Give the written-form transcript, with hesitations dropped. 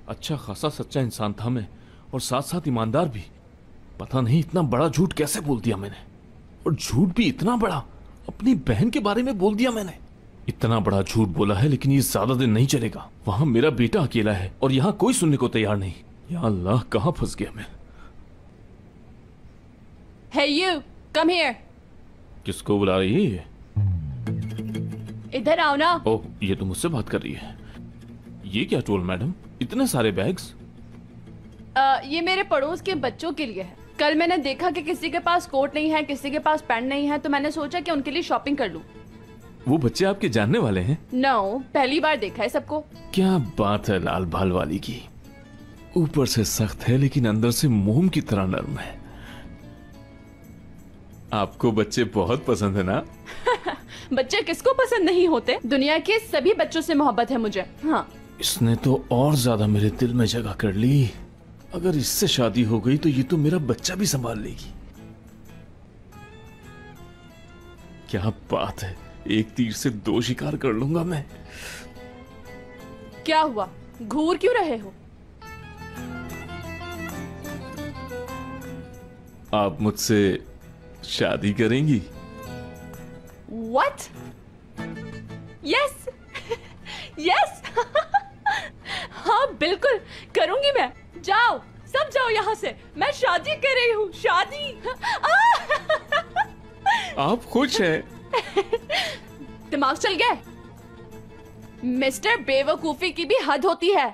अच्छा खासा सच्चा इंसान था मैं, और साथ साथ ईमानदार भी। पता नहीं इतना बड़ा झूठ कैसे बोल दिया मैंने, और झूठ भी इतना बड़ा, अपनी बहन के बारे में बोल दिया मैंने। इतना बड़ा झूठ बोला है, लेकिन ये ज्यादा दिन नहीं चलेगा। वहां मेरा बेटा अकेला है और यहाँ कोई सुनने को तैयार नहीं। या अल्लाह, कहाँ फंस गया मैं। Hey you, come here. किसको बुला रही है? इधर आओ ना। ओह, ये तो मुझसे बात कर रही है। ये क्या टोल मैडम, इतने सारे बैग्स? ये मेरे पड़ोस के बच्चों के लिए है। कल मैंने देखा कि किसी के पास कोट नहीं है, किसी के पास पैंट नहीं है, तो मैंने सोचा कि उनके लिए शॉपिंग कर लूं। वो बच्चे आपके जानने वाले हैं? नो, पहली बार देखा है सबको। क्या बात है लाल बाल वाली की। ऊपर से सख्त है लेकिन अंदर से मोम की तरह नरम है। आपको बच्चे बहुत पसंद है ना? बच्चे किसको पसंद नहीं होते? दुनिया के सभी बच्चों से मोहब्बत है मुझे। हाँ। इसने तो और ज्यादा मेरे दिल में जगह कर ली। अगर इससे शादी हो गई तो ये तो मेरा बच्चा भी संभाल लेगी। क्या बात है, एक तीर से दो शिकार कर लूंगा मैं। क्या हुआ, घूर क्यों रहे हो? आप मुझसे शादी करेंगी? What? Yes, yes. हाँ बिल्कुल करूंगी मैं। जाओ, सब जाओ यहाँ से। मैं शादी कर रही हूँ, शादी। आप खुश हैं? दिमाग चल गया? मिस्टर बेवकूफी की भी हद होती है।